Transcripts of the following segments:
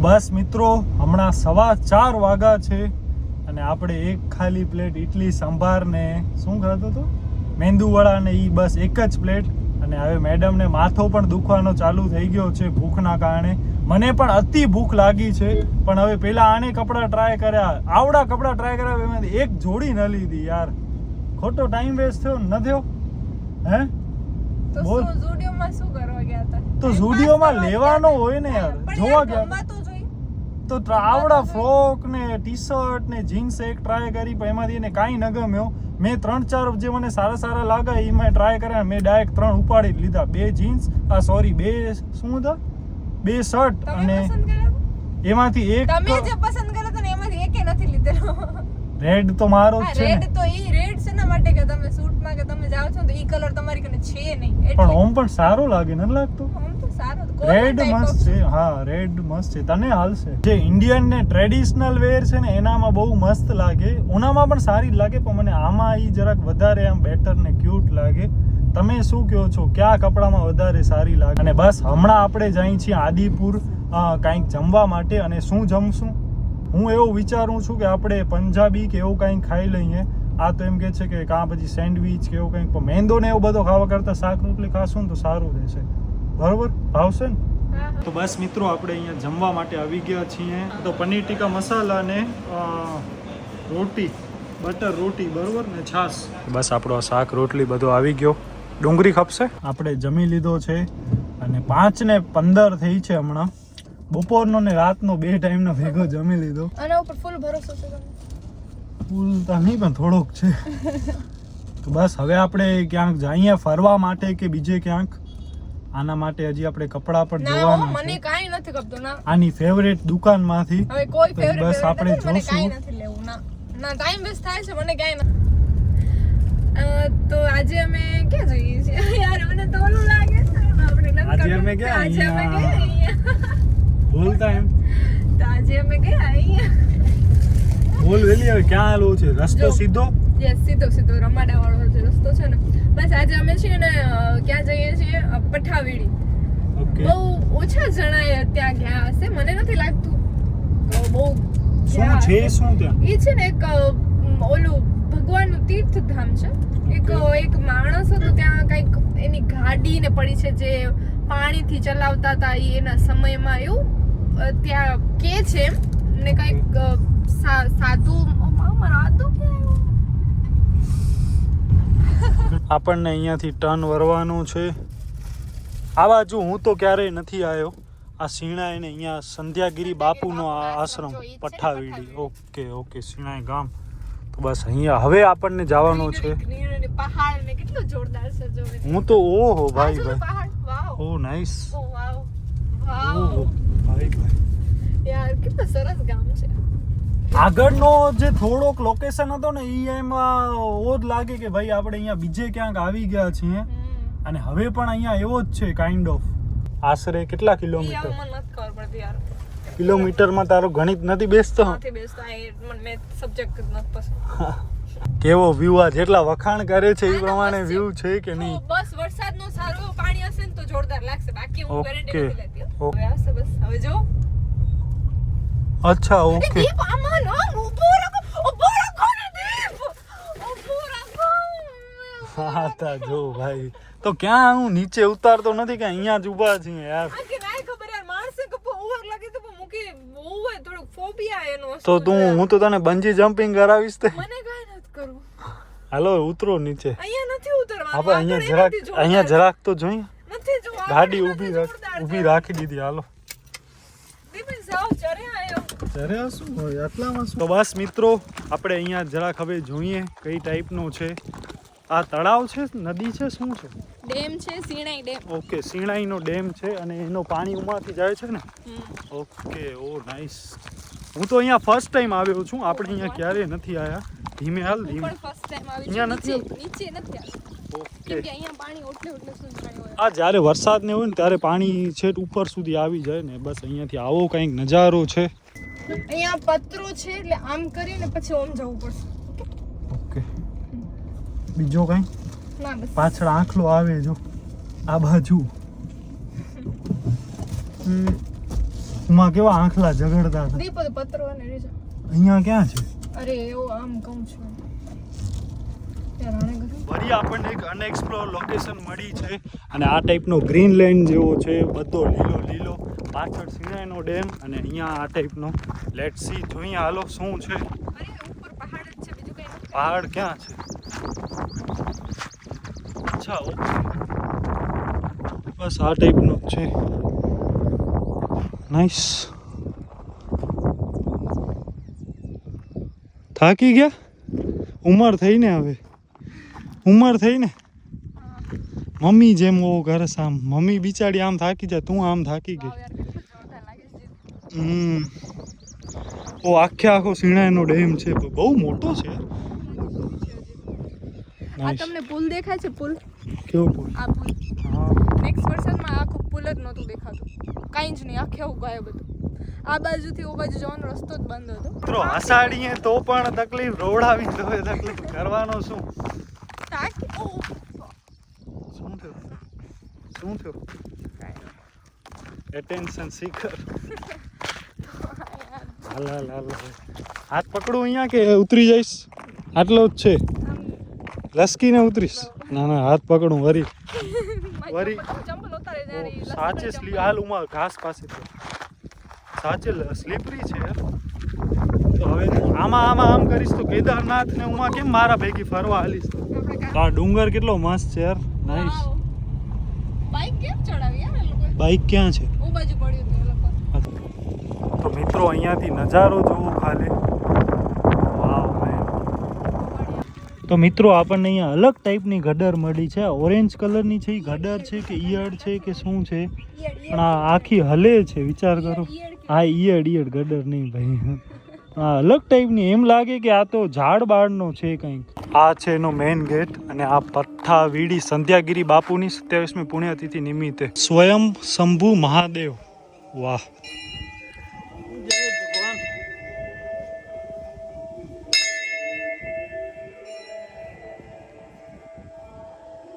બસ મિત્રો, હમણાં 4:15 વાગ્યા છે અને આપણે એક ખાલી પ્લેટ ઇડલી સંભાર ને શું ખાધું હતું, મેંદુવડા ને એ બસ એક જ પ્લેટ. અને હવે મેડમને માથો પણ દુખવાનો ચાલુ થઈ ગયો છે ભૂખના કારણે. મને પણ અતિ ભૂખ લાગી છે, પણ હવે પેલા આને કપડાં ટ્રાય કર્યા, આવડા કપડાં ટ્રાય કર્યા, એમાંથી એક જોડી ન લીધી યાર. ખોટો ટાઈમ વેસ્ટ થયો ન થયો? હે તો ઝુડિયોમાં શું કરવા ગયા હતા? તો ઝુડિયોમાં લેવાનો હોય ને યાર, જોવા ગયા તો આવડા ફ્રોક ને ટી શર્ટ ને જીન્સ એક ટ્રાય કરી, પણ એમાંથી એને કાંઈ ન ગમ્યો. મેં 3-4 જે મને સારા લાગ્યા એ મેં ટ્રાય કર્યા. મેં ડાયરેક્ટ 3 ઉપાડી જ લીધા. 2 જીન્સ, બે શું હતા, 2 શર્ટ, અને એમાંથી એક તમે જે પસંદ કર્યો તો ને એમાંથી એકે નથી લીધેલો. રેડ તો મારો જ છે. રેડ તો ઈ રેડ છે ના માટે કે તમે સૂટમાં કે તમે જાવ છો તો ઈ કલર તમારી કને છે નહીં, પણ ઓમ પણ સારો લાગે, ન લાગતો? ઓમ તો સારો, રેડ મસ્ત છે. હા, રેડ મસ્ત છે, તને હાલશે. જે ઇન્ડિયન ને ટ્રેડિશનલ વેર છે ને એનામાં બહુ મસ્ત લાગે, ઓનામાં પણ સારી જ લાગે, પણ મને આમાં ઈ જરાક વધારે આમ બેટર ને ક્યુટ લાગે. તમે શું કહો છો, કયા કપડામાં વધારે સારી લાગે? અને બસ હમણાં આપણે જઈએ છીએ આદિપુર કંઈક જમવા માટે. અને શું જમશું? હું એવું વિચારું છું કે આપણે પંજાબી કે એવું કંઈક ખાઈ લઈએ. આ તો એમ કે છે કે કાં પછી સેન્ડવિચ કે એવું કંઈક, પણ મેંદો ને એવું બધો ખાવા કરતાં શાક રોટલી ખાશું ને તો સારું રહેશે. બરોબર, ભાવશે ને? તો બસ મિત્રો, આપણે અહીંયા જમવા માટે આવી ગયા છીએ. તો પનીર ટીકા મસાલા ને રોટી, બટર રોટી, બરોબર ને છાશ. બસ આપણો શાક રોટલી બધું આવી ગયો. ડુંગળી ખપશે. આપણે જમી લીધો છે અને 5:15 થઈ છે હમણાં. બપોરનો ને રાતનો 2 ટાઈમનો ભેગો જમી લીધો. આના ઉપર ફૂલ ભરોસો છે તમને? ફૂલ તો નહીં, પણ થોડોક છે. તો બસ હવે આપણે ક્યાંક જઈએ ફરવા માટે કે બીજે ક્યાંક. આના માટે હજી આપણે કપડાં પણ જોવાના છે. મને કાઈ નથી ગમતું ના. આની ફેવરેટ દુકાનમાંથી હવે કોઈ ફેવરેટ બસ આપણે મને કાઈ જોશું. નથી લેવું ના. ના ટાઈમ વેસ્ટ થાય છે, મને કાઈ નથી. તો આજે અમે ક્યાં જઈએ છીએ યાર? મને તો ઓલું લાગે છે આપણે આજે અમે ગયા અહીંયા બોલતા એમ. તો આજે અમે ગયા અહીંયા બોલ વેલી. હવે ક્યાં આવેલું છે? રસ્તો સીધો? યસ, સીધો રમાડા વાળો જે રસ્તો છે ને. બસ આજે અમે છીએ ને ક્યાં જઈએ છીએ? પઠાવીડી. ઓકે. બહુ ઓછા જણાએ ત્યાં ગયા હશે, મને નથી લાગતું. તો બહુ શું છે શું ત્યાં? એ છે ને એક ઓલું ભગવાનનું તીર્થધામ છે. એક માણસ હતો ત્યાં, કંઈક એની ગાડી ને પડી છે જે પાણીથી ચલાવતા હતા એના સમયમાં, એવું ત્યાં કે છે ને. કંઈક સાધુ આપણને અહીંયાથી ટર્ન વરવાનું છે. આ બાજુ હું તો ક્યારેય નથી આવ્યો. આ સિણાઈ ને અહીંયા સંધ્યાગીરી બાપુનો આશ્રમ પઠાવીડી. ઓકે, સિણાઈ ગામ. તો બસ અહીંયા હવે આપણને જવાનું છે. પહાડ ને કેટલું જોરદાર છે જો. હું તો ઓહો ભાઈ પહાડ, વાવ, ઓ નાઈસ, ઓ વાવ, ઓહો ભાઈ યાર કેટલું સરસ ગામ છે. આગળનો જે થોડોક લોકેશન હતો ને ઈ એમાં ઓજ લાગે કે ભાઈ આપણે અહીંયા બીજે ક્યાંક આવી ગયા છીએ. અને હવે પણ અહીંયા એવો જ છે કાઇન્ડ ઓફ. આશરે કેટલા કિલોમીટર? મને નથી ખબર પડતી યાર. કિલોમીટરમાં તારો ગણિત નથી બેસતો? નથી બેસતો. મને મેથ સબ્જેક્ટ જ નથી પસંદ. કેવો વ્યૂ, આ જેટલા વખાણ કરે છે એ પ્રમાણે વ્યૂ છે કે નહીં? બસ વરસાદનો સારો પાણી હશે ને તો જોરદાર લાગશે, બાકી હું ગેરંટી નથી લેતી. હવે આવશે બસ. હવે જો. અચ્છા, ઓકે. દીપ આમાં નો ઊભો રાખો ને દીપ. ઊભો રાખો. હા તા જો ભાઈ. તો ક્યાં હું નીચે ઉતારતો નથી કે અહીંયા જ ઊભા છીએ યાર. આ કે નાય ખબર યાર, માણસે કે ઓવર લાગે તો મૂકી બહુ હોય થોડું ફોબિયા એનો. તો હું તો તને બંજી જમ્પિંગ કરાવીશ તે. મને કાઈ નથી કરવું. હાલો ઉતરો નીચે. અહીંયા નથી ઉતરવાનું. આપણે અહીંયા જરાક તો જોઈએ. નથી જો ગાડી ઊભી રાખી દીધી. હાલો દીપે જાવ ચરે આયો. ચરે શું હોય આટલામાં શું? તો બસ મિત્રો, આપણે અહીંયા જરાક હવે જોઈએ કઈ ટાઈપનો છે. આ તળાવ છે, નદી છે, શું છે? ડેમ છે, સિણાઈ ડેમ. ઓકે, સિણાઈનો ડેમ છે અને એનો પાણી ઉમાંથી જાય છે ને. Okay, oh nice. હું તો અહીંયા ફર્સ્ટ ટાઈમ આવ્યો છું. આપણે અહીંયા ક્યારેય નથી આવ્યા. ધીમે હાલ, ધીમે. પણ ફર્સ્ટ ટાઈમ આવી અહીંયા નથી નીચે નથી આવ્યો. ઓકે. કેમ કે અહીંયા પાણી ઓટલે સુધી પાણી હોય. આ જ્યારે વરસાદ ને હોય ને ત્યારે પાણી છેટ ઉપર સુધી આવી જાય ને. બસ અહીંયાથી આવો કંઈક નજારો છે. અહીંયા પત્રો છે એટલે આમ કરીને પછી ઓમ જવું પડશે. ઓકે. બીજો કંઈ? ના બસ. પાછળ આંખલો આવે જો આ બાજુ. ઉમાં કેવા આંખલા ઝઘડતા હતા. દીપો પત્રો અને રીજો. અહીંયા ક્યાં છે? અરે એવો આમ કહું છું ત્યાં રાણેગઢ. વળી આપણને એક અનએક્સપ્લોર લોકેશન મળી છે અને આ ટાઈપનો ગ્રીનલેન્ડ જેવો છે, બધો લીલો લીલો. પાછળ સિણાઈનો ડેમ અને અહીંયા આ ટાઈપનો. લેટ સી, જોઈએ હાલો શું છે. અરે ઉપર પહાડ જ છે, બીજું કઈ નથી. પહાડ ક્યાં છે? અચ્છા, ઓકે. બસ આ ટાઈપનો જ છે. નાઈસ. થાકી ગયા? ઉંમર થઈ ને હવે, ઉંમર થઈ ને. મમ્મી જેમ ઓ ઘરે આમ મમ્મી બિચારી આમ થાકી જાય, તું આમ થાકી ગઈ. વાવ યાર, કેટલું જોરદાર લાગે છે. ઓ આખે આખો સિણાઈનો ડેમ છે, બહુ મોટો છે. આ Nice. તમને પુલ દેખાય છે? પુલ, કેવો પુલ? આ પુલ હા, નેક્સ્ટ વર્ષનમાં આખું પુલ જ નહોતું દેખાતું, કાંઈ જ નહીં, આખે આખું ગાયબ હતું. આ બાજુથી ઓ બાજુ જવાનો રસ્તો જ બંધ હતો. મિત્રો હસાડીએ તો પણ તકલીફ, રોવડાવી તો તકલીફ, કરવાનો શું? તાકી ઓ શું થયું? શું થયું? Attention seeker. હાલ હાલ હાલ. હાથ પકડું અહીંયા કે ઉતરી જઈશ? આટલો જ છે, લસકીને ઉતરીશ? ના ના, હાથ પકડું વરી. વરી ચંપલ ઉતારે જ્યારે ઈ સાચે હાલ ઉમાં ઘાસ પાસે છે, સાચે સ્લીપરી છે યાર. તો હવે આમાં આમાં આમ કરીશ તો કેદારનાથ ને ઉમાં કેમ મારા ભેગી ફરવા હાલીશ? આ ડુંગર કેટલો મસ્ત છે યાર. નાઈસ. બાઈક કેમ ચડાવી યાર એ લોકોએ? બાઈક ક્યાં છે? ઓ બાજુ પડ્યું હતું એ લોકો. તો મિત્રો અહીંયાથી નજારો જોવો ખાલી. વાવ મેન. તો મિત્રો આપણને અહીંયા અલગ ટાઈપની ગડર મળી છે. ઓરેન્જ કલરની છે, એ ગડર છે કે ઈયળ છે કે શું છે? પણ આ આખી હલે છે, વિચાર કરો. હા, ઈયળ ઈયળ, ગડર નહીં ભાઈ. આ અલગ ટાઈપની, એમ લાગે કે આ તો ઝાડ બાળનો છે કંઈક. આ છે એનો મેઇન ગેટ અને આ પથ્થા વીડી સંધ્યાગીરી બાપુની 27મી પુણ્યતિથિ નિમિત્તે સ્વયં શંભુ મહાદેવ. વાહ, જય ભગવાન.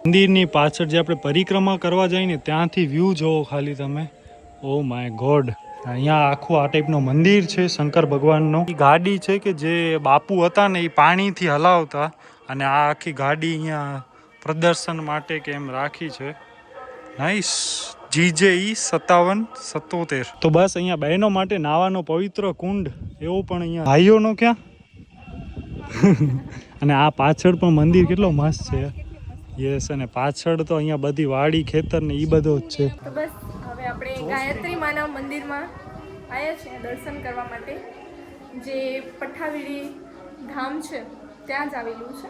મંદિરની પાછળ જે આપણે પરિક્રમા કરવા જઈએ ને ત્યાંથી વ્યૂ જોવો ખાલી તમે. Oh my God. અહીંયા આખું આ ટાઈપનું મંદિર છે શંકર ભગવાનનો. એ ગાડી છે કે જે બાપુ હતા ને એ પાણીથી હલાવતા, અને આ આખી ગાડી અહીંયા પ્રદર્શન માટે કે એમ રાખી છે. નાઈસ. GJE 5777. તો બસ અહીંયા બહેનો માટે નાવાનો પવિત્ર કુંડ એવો પણ અહીંયા. ભાઈઓનો ક્યાં? અને આ પાછળ પણ મંદિર કેટલો મસ્ત છે. યસ, અને પાછળ તો અહીંયા બધી વાડી ખેતર ને એ બધો જ છે. તો બસ હવે આપણે ગાયત્રી માના મંદિરમાં આવ્યા છીએ દર્શન કરવા માટે, જે પઠાવીડી ધામ છે ત્યાં જ આવેલું છે.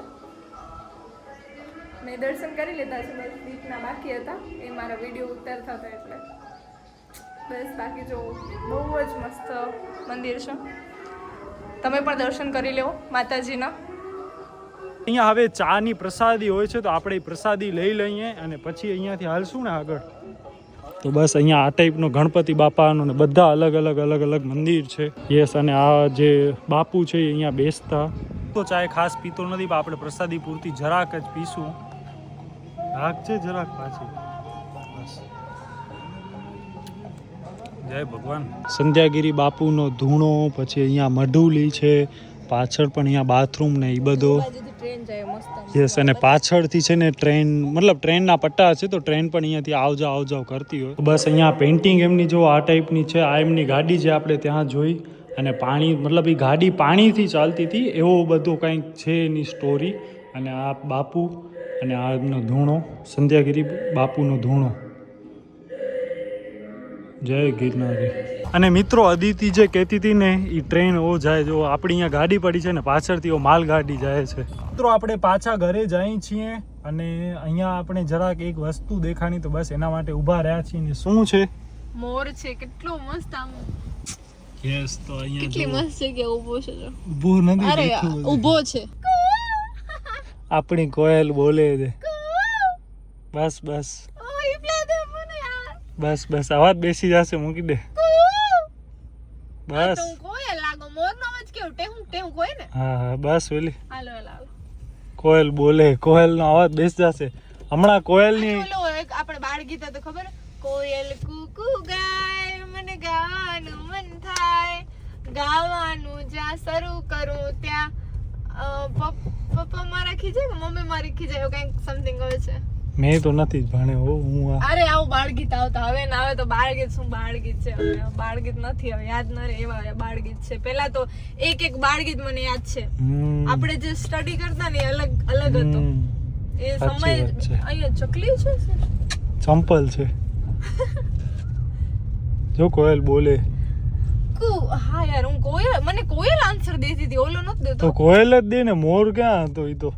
મેં દર્શન કરી લીધા છે, બસ દીપના બાકી હતા, એ મારા વિડીયો ઉતારતા હતા એટલે. બસ બાકી જો બહુ જ મસ્ત મંદિર છે, તમે પણ દર્શન કરી લેવો માતાજીના. અહીંયા હવે ચાની પ્રસાદી હોય છે, તો આપણે પ્રસાદી લઈ લઈએ અને પછી અહીંયાથી હાલશું ને આગળ. તો બસ અહીંયા આ ટાઈપનો ગણપતિ બાપાનો ને બધા અલગ અલગ મંદિર છે. યસ, અને આ જે બાપુ છે એ અહીંયા બેસતા. તો ચાય ખાસ પીતો નથી, પણ આપણે પ્રસાદી પૂરતી જરાક જ પીશું. રાખજે જરાક પાછી. બસ. જય ભગવાન. સંધ્યાગીરી બાપુનો ધૂણો, પછી અહીંયા મઢુલી છે, પાછળ પણ અહીંયા બાથરૂમ ને એ બધો. યસ, અને પાછળથી છે ને ટ્રેન, મતલબ ટ્રેનના પટ્ટા છે, તો ટ્રેન પણ અહીંયાથી આવજાવ કરતી હોય. બસ અહીંયા પેઇન્ટિંગ એમની જો આ ટાઈપની છે. આ એમની ગાડી જે આપણે ત્યાં જોઈ, અને પાણી, મતલબ એ ગાડી પાણીથી ચાલતી હતી એવો બધો કંઈક છે એની સ્ટોરી. અને આ બાપુ અને આ એમનો ધૂણો, સંધ્યાગીરી બાપુનો ધૂણો. જય ગિરનારી. અને મિત્રો અદિતિ જે કહેતી હતી ને, એ ટ્રેન ઓ જાય, જો આપણી અહીંયા ગાડી પડી છે ને પાછળથી ઓ માલગાડી જાય છે. મિત્રો આપણે પાછા ઘરે જઈએ છીએ અને અહીંયા આપણે જરાક એક વસ્તુ દેખાણી, તો બસ એના માટે ઊભા રહ્યા છીએ. ને શું છે? મોર છે, કેટલો મસ્ત આમ. યસ, તો અહીંયા કેટલી મસ્ત જગ્યા ઊભો છે. ઊભો નથી, અરે ઊભો છે. આપણી કોયલ બોલે છે. બસ બસ બસ બસ, અવાજ બેસી જશે, મૂકી દે. બસ. હા હા, બસ ઓલી કોયલ બોલે, કોયલ નો અવાજ બેસી જશે હમણાં. કોયલ ની આપણે બાળ ગીતા તો ખબર, કોયલ કુકુ ગાય મને ગાવાનું મન થાય, ગાવાનું જ્યાં શરૂ કરું ત્યાં પપ્પા મારા ખીજાય કે મમ્મી મારી ખીજાય એવું કંઈક સમથિંગ હોય છે. મેં તો નથી જ ભણે હો હું અરે આવું બાળગીત આવતા હવે ના આવે તો બાળગીત શું બાળગીત છે, હવે બાળગીત નથી હવે યાદ ન રહે એવા બાળગીત છે. પેલા તો એક બાળગીત મને યાદ છે, આપણે જે સ્ટડી કરતા ને એ અલગ હતો એ સમય. અહીંયા ચકલી છે ચંપલ છે જો કોયલ બોલે હા યાર હું કોયલ, મને કોયલ આન્સર દેતી હતી, ઓલો નથી દેતો. તો કોયલ જ દે ને, મોર ક્યાં હતો ઈ તો